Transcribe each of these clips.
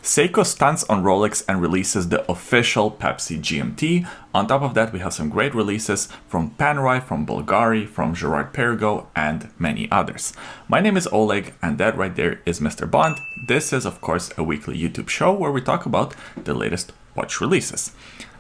Seiko stunts on Rolex and releases the official Pepsi GMT. On top of that, we have some great releases from Panerai, from Bulgari, from Gerard Perregaux, and many others. My name is Oleg, and that right there is Mr. Bond. This is, of course, a weekly YouTube show where we talk about the latest watch releases.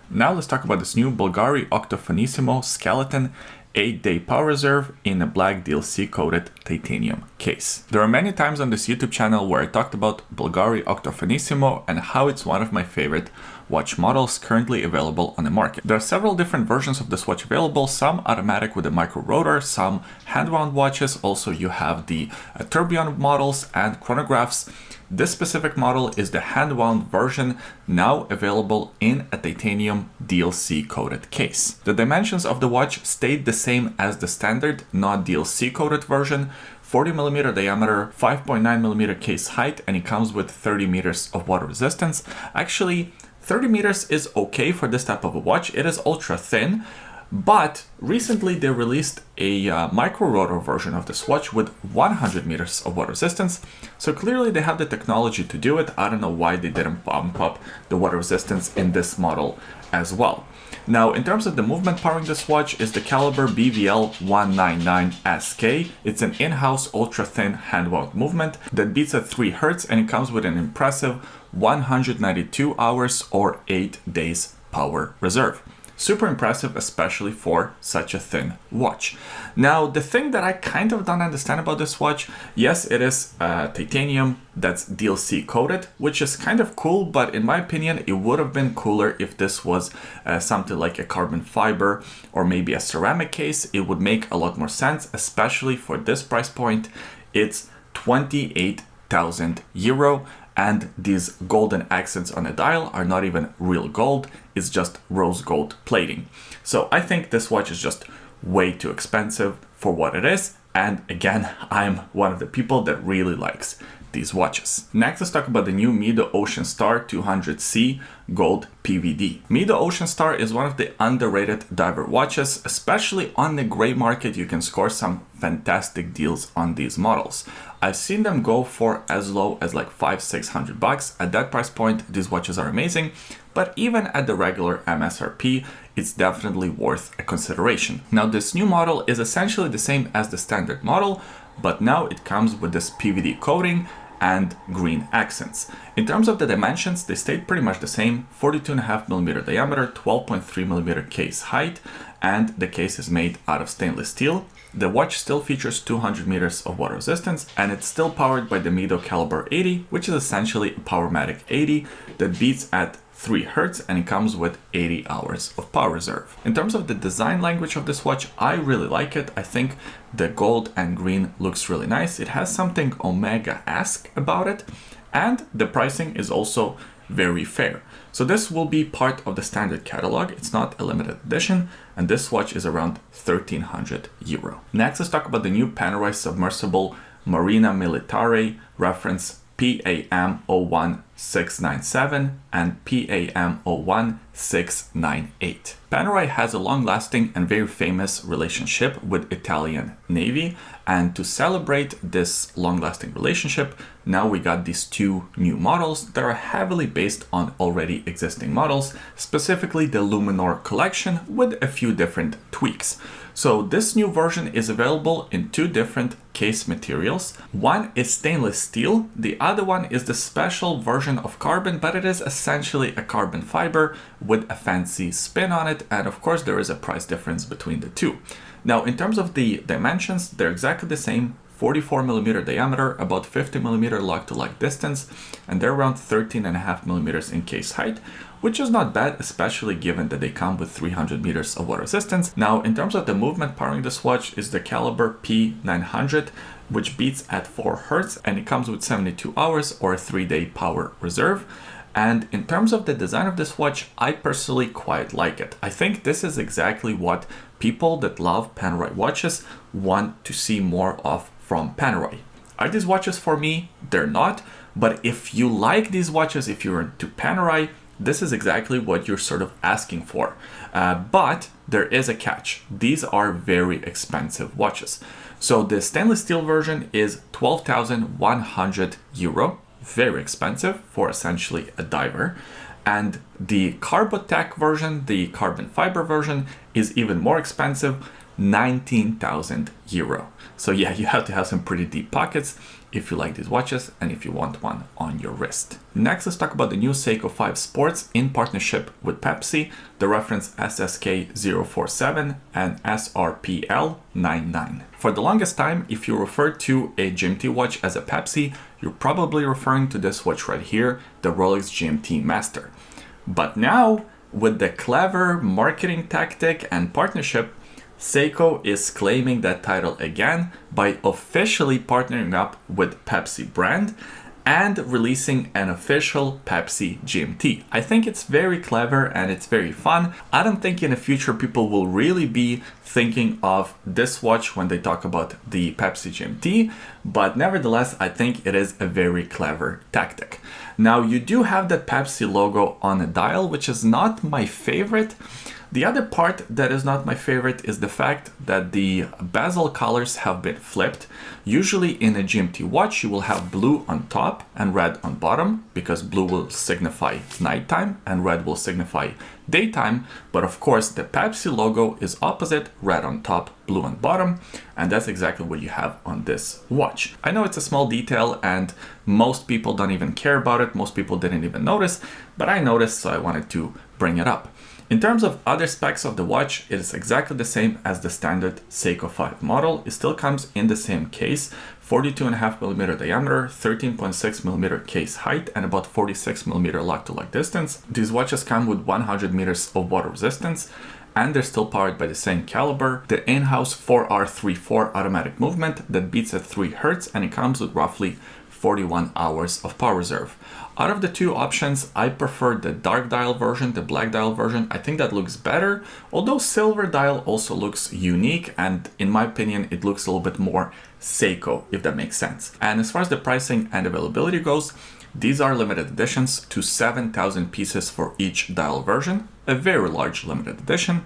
Now let's talk about this new Bulgari Octo Finissimo skeleton 8-day power reserve in a black DLC coated titanium case. There are many times on this YouTube channel where I talked about Bulgari Octo Finissimo and how it's one of my favorite watch models currently available on the market. There are several different versions of this watch available, some automatic with a micro rotor, some hand-wound watches. Also you have the tourbillon models and chronographs. This specific model is the hand-wound version, now available in a titanium DLC coated case. The dimensions of the watch stayed the same as the standard, not DLC coated version. 40mm diameter, 5.9mm case height, and it comes with 30 meters of water resistance. Actually, 30 meters is okay for this type of a watch. It is ultra thin, but recently they released a micro rotor version of this watch with 100 meters of water resistance. So clearly they have the technology to do it. I don't know why they didn't bump up the water resistance in this model as well. Now, in terms of the movement powering this watch is the caliber BVL199SK. It's an in-house ultra-thin hand-wound movement that beats at 3 Hz, and it comes with an impressive 192 hours or 8 days power reserve. Super impressive, especially for such a thin watch. Now, the thing that I kind of don't understand about this watch, yes, it is titanium that's DLC coated, which is kind of cool, but in my opinion, it would have been cooler if this was something like a carbon fiber or maybe a ceramic case. It would make a lot more sense, especially for this price point. It's 28,000 euro. And these golden accents on the dial are not even real gold, it's just rose gold plating. So I think this watch is just way too expensive for what it is. And again, I'm one of the people that really likes these watches. Next, let's talk about the new Mido Ocean Star 200C Gold PVD. Mido Ocean Star is one of the underrated diver watches, especially on the gray market. You can score some fantastic deals on these models. I've seen them go for as low as like $500-600. At that price point, these watches are amazing, but even at the regular MSRP, it's definitely worth a consideration. Now, this new model is essentially the same as the standard model, but now it comes with this PVD coating and green accents. In terms of the dimensions, they stayed pretty much the same: 42.5mm diameter, 12.3mm case height, and the case is made out of stainless steel. The watch still features 200 meters of water resistance, and it's still powered by the Mido Caliber 80, which is essentially a Powermatic 80 that beats at 3 Hz, and it comes with 80 hours of power reserve. In terms of the design language of this watch, I really like it. I think the gold and green looks really nice. It has something Omega-esque about it, and the pricing is also very fair. So this will be part of the standard catalog. It's not a limited edition, and this watch is around 1,300 euro. Next, let's talk about the new Panerai Submersible Marina Militare, reference PAM01697 and PAM01698. Panerai has a long-lasting and very famous relationship with Italian Navy, and to celebrate this long-lasting relationship, now we got these two new models that are heavily based on already existing models, specifically the Luminor collection with a few different tweaks. So this new version is available in 2 different case materials. One is stainless steel, the other one is the special version of carbon, but it is essentially a carbon fiber with a fancy spin on it, and of course there is a price difference between the two. Now, in terms of the dimensions, they're exactly the same: 44mm diameter, about 50mm lug-to-lug distance, and they're around 13.5mm in case height, which is not bad, especially given that they come with 300 meters of water resistance. Now, in terms of the movement powering this watch is the caliber P900, which beats at 4 Hz, and it comes with 72 hours or a 3-day power reserve. And in terms of the design of this watch, I personally quite like it. I think this is exactly what people that love Panerai watches want to see more of from Panerai. Are these watches for me? They're not. But if you like these watches, if you're into Panerai, this is exactly what you're sort of asking for. But there is a catch. These are very expensive watches. So the stainless steel version is 12,100 euro. very expensive for essentially a diver. And the Carbotech version, the carbon fiber version, is even more expensive, 19,000 euro. So yeah, you have to have some pretty deep pockets if you like these watches and if you want one on your wrist. Next, let's talk about the new Seiko 5 Sports in partnership with Pepsi, the reference SSK047 and SRPL99. For the longest time, if you refer to a GMT watch as a Pepsi, you're probably referring to this watch right here, the Rolex GMT Master. But now, with the clever marketing tactic and partnership, Seiko is claiming that title again by officially partnering up with Pepsi brand and releasing an official Pepsi GMT. I think it's very clever and it's very fun. I don't think in the future people will really be thinking of this watch when they talk about the Pepsi GMT, but nevertheless, I think it is a very clever tactic. Now, you do have that Pepsi logo on the dial, which is not my favorite. The other part that is not my favorite is the fact that the bezel colors have been flipped. Usually in a GMT watch, you will have blue on top and red on bottom, because blue will signify nighttime and red will signify daytime. But of course, the Pepsi logo is opposite, red on top, blue on bottom, and that's exactly what you have on this watch. I know it's a small detail and most people don't even care about it. Most people didn't even notice, but I noticed, so I wanted to bring it up. In terms of other specs of the watch, it is exactly the same as the standard Seiko 5 model. It still comes in the same case, 42.5mm diameter, 13.6mm case height, and about 46mm lock-to-lock distance. These watches come with 100 meters of water resistance, and they're still powered by the same caliber, the in-house 4R34 automatic movement that beats at 3 Hz, and it comes with roughly 41 hours of power reserve. Out of the two options, I prefer the dark dial version, the black dial version. I think that looks better, although silver dial also looks unique, and in my opinion, it looks a little bit more Seiko, if that makes sense. And as far as the pricing and availability goes, these are limited editions to 7,000 pieces for each dial version, a very large limited edition,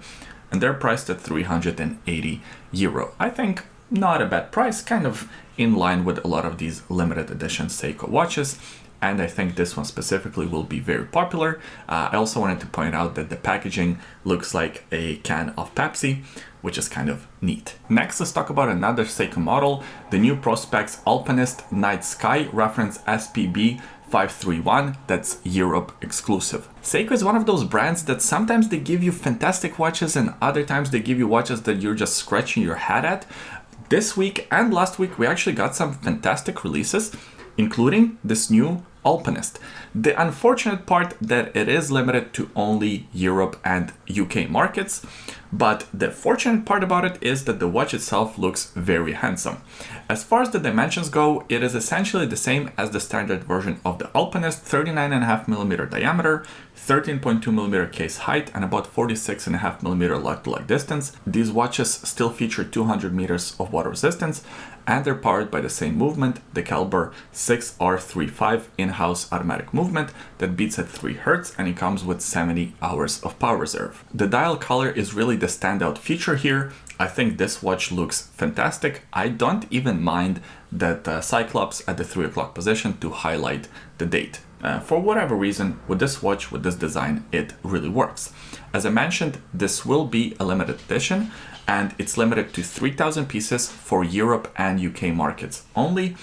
and they're priced at 380 euro. I think not a bad price, kind of in line with a lot of these limited edition Seiko watches. And I think this one specifically will be very popular. I also wanted to point out that the packaging looks like a can of Pepsi, which is kind of neat. Next, let's talk about another Seiko model, the new Prospex Alpinist Night Sky reference SPB531, that's Europe exclusive. Seiko is one of those brands that sometimes they give you fantastic watches and other times they give you watches that you're just scratching your head at. This week and last week, we actually got some fantastic releases, including this new Alpinist. The unfortunate part that it is limited to only Europe and UK markets, but the fortunate part about it is that the watch itself looks very handsome. As far as the dimensions go, it is essentially the same as the standard version of the Alpinist, 39.5mm diameter, 13.2mm case height, and about 46.5mm lock-to-lock distance. These watches still feature 200 meters of water resistance, and they're powered by the same movement, the caliber 6R35 in-house automatic movement that beats at 3 Hz, and it comes with 70 hours of power reserve. The dial color is really the standout feature here. I think this watch looks fantastic. I don't even mind that Cyclops at the 3 o'clock position to highlight the date. For whatever reason, with this watch, with this design, it really works. As I mentioned, this will be a limited edition, and it's limited to 3,000 pieces for Europe and UK markets only,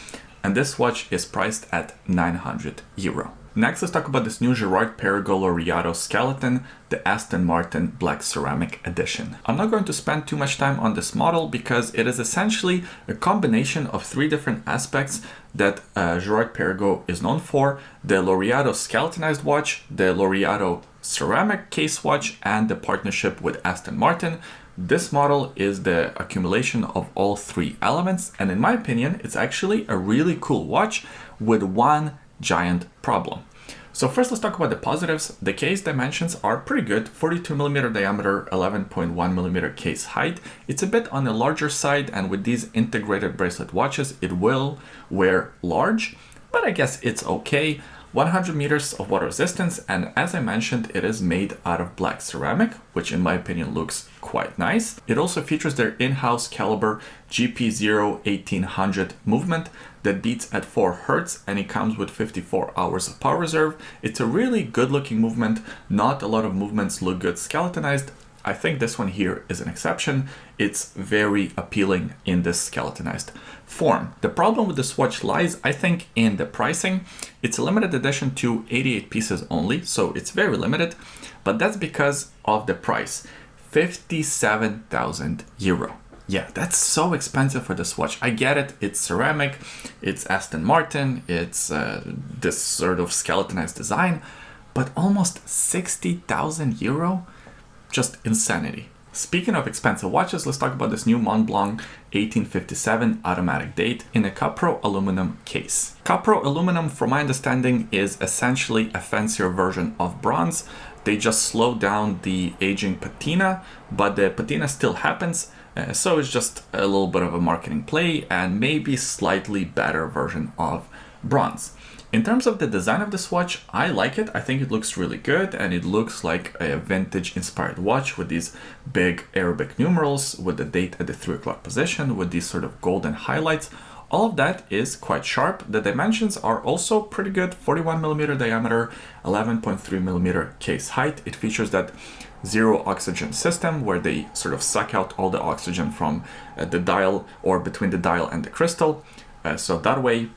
and this watch is priced at 900 euro. Next, let's talk about this new Girard-Perregaux Laureato skeleton, the Aston Martin Black Ceramic Edition. I'm not going to spend too much time on this model because it is essentially a combination of 3 different aspects that Girard-Perregaux is known for: the Laureato skeletonized watch, the Laureato ceramic case watch, and the partnership with Aston Martin. This model is the accumulation of all 3 elements, and in my opinion, it's actually a really cool watch with one giant problem. So first, let's talk about the positives. The case dimensions are pretty good, 42mm diameter, 11.1mm case height. It's a bit on the larger side, and with these integrated bracelet watches, it will wear large, but I guess it's okay. 100 meters of water resistance, and as I mentioned, it is made out of black ceramic, which in my opinion looks quite nice. It also features their in-house caliber GP0 1800 movement that beats at 4 Hz and it comes with 54 hours of power reserve. It's a really good looking movement. Not a lot of movements look good skeletonized. I think this one here is an exception. It's very appealing in this skeletonized form. The problem with this watch lies, I think, in the pricing. It's a limited edition to 88 pieces only, so it's very limited, but that's because of the price. 57,000 euro. Yeah, that's so expensive for this watch. I get it, it's ceramic, it's Aston Martin, it's this sort of skeletonized design, but almost 60,000 euro? Just insanity. Speaking of expensive watches, let's talk about this new Montblanc 1857 automatic date in a Cupro aluminum case. Cupro aluminum, from my understanding, is essentially a fancier version of bronze. They just slow down the aging patina, but the patina still happens. So it's just a little bit of a marketing play and maybe slightly better version of bronze. In terms of the design of this watch, I like it. I think it looks really good and it looks like a vintage inspired watch with these big Arabic numerals, with the date at the 3 o'clock position, with these sort of golden highlights. All of that is quite sharp. The dimensions are also pretty good. 41mm diameter, 11.3mm case height. It features that zero oxygen system where they sort of suck out all the oxygen from the dial or between the dial and the crystal. So that way,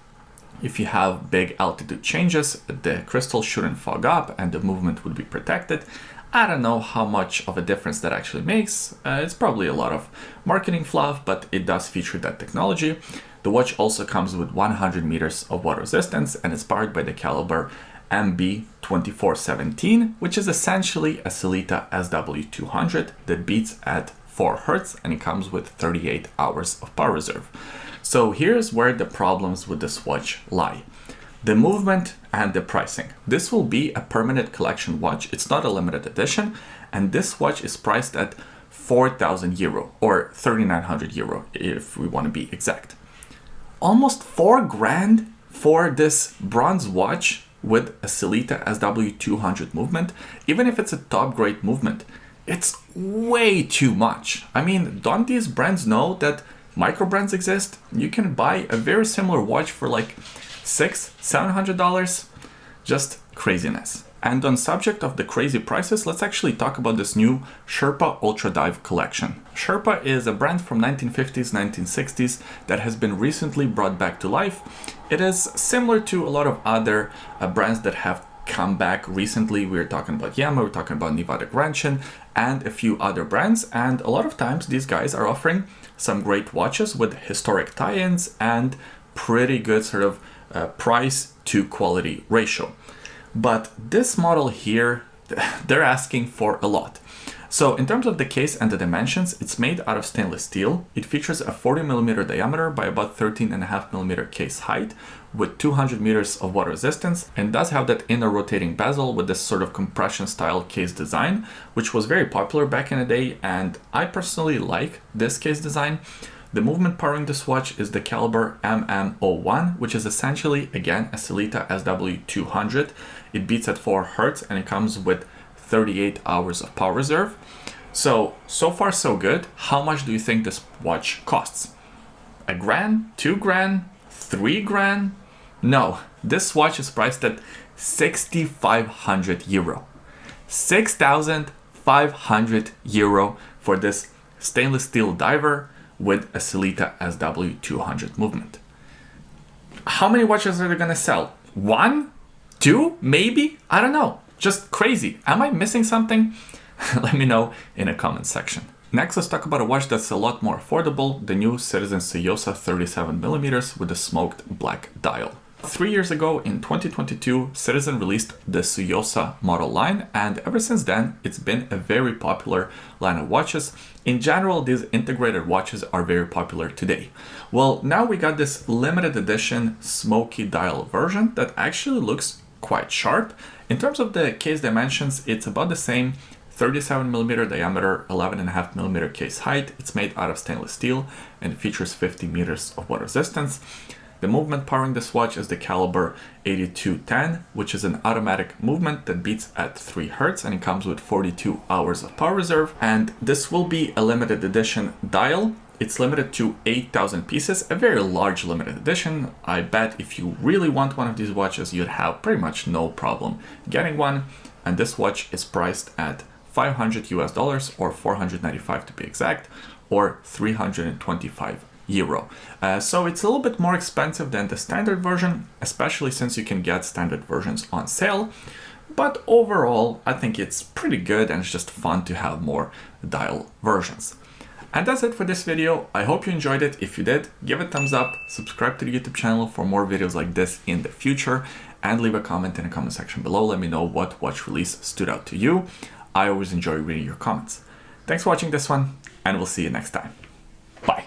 if you have big altitude changes, the crystal shouldn't fog up and the movement would be protected. I don't know how much of a difference that actually makes. It's probably a lot of marketing fluff, but it does feature that technology. The watch also comes with 100 meters of water resistance and is powered by the caliber MB2417, which is essentially a Sellita SW200 that beats at 4 Hz and it comes with 38 hours of power reserve. So here's where the problems with this watch lie. The movement and the pricing. This will be a permanent collection watch. It's not a limited edition. And this watch is priced at 4,000 euro or 3,900 euro if we want to be exact. Almost 4 grand for this bronze watch with a Sellita SW200 movement. Even if it's a top grade movement, it's way too much. I mean, don't these brands know that micro brands exist? You can buy a very similar watch for like $600-700. Just craziness. And on subject of the crazy prices, let's actually talk about this new Sherpa Ultradive collection. Sherpa is a brand from 1950s, 1960s that has been recently brought back to life. It is similar to a lot of other brands that have come back recently. We're talking about Yamaha, we're talking about Nevada Granchen, and a few other brands. And a lot of times these guys are offering some great watches with historic tie-ins and pretty good sort of price to quality ratio. But this model here, they're asking for a lot. So in terms of the case and the dimensions, it's made out of stainless steel. It features a 40mm diameter by about 13.5mm case height with 200 meters of water resistance, and does have that inner rotating bezel with this sort of compression style case design, which was very popular back in the day, and I personally like this case design. The movement powering this watch is the caliber MM01, which is essentially, again, a Sellita SW200. It beats at 4 Hz and it comes with 38 hours of power reserve. So far so good. How much do you think this watch costs? $1 grand? $2 grand? $3 grand? No, this watch is priced at 6,500 euro. 6,500 euro for this stainless steel diver with a Sellita SW200 movement. How many watches are they gonna sell? 1? 2? Maybe? I don't know. Just crazy. Am I missing something? Let me know in a comment section. Next, let's talk about a watch that's a lot more affordable, the new Citizen Tsuyosa 37mm with a smoked black dial. 3 years ago, in 2022, Citizen released the Tsuyosa model line, and ever since then, it's been a very popular line of watches. In general, these integrated watches are very popular today. Well, now we got this limited edition smoky dial version that actually looks quite sharp. In terms of the case dimensions, it's about the same. 37mm diameter, 11.5mm case height. It's made out of stainless steel and features 50 meters of water resistance. The movement powering this watch is the caliber 8210, which is an automatic movement that beats at 3 Hz and it comes with 42 hours of power reserve. And this will be a limited edition dial. It's limited to 8,000 pieces, a very large limited edition. I bet if you really want one of these watches, you'd have pretty much no problem getting one. And this watch is priced at $500 US, or 495 to be exact, or 325 euro. So it's a little bit more expensive than the standard version, especially since you can get standard versions on sale. But overall, I think it's pretty good and it's just fun to have more dial versions. And that's it for this video. I hope you enjoyed it. If you did, give it a thumbs up, subscribe to the YouTube channel for more videos like this in the future, and leave a comment in the comment section below. Let me know what watch release stood out to you. I always enjoy reading your comments. Thanks for watching this one, and we'll see you next time. Bye.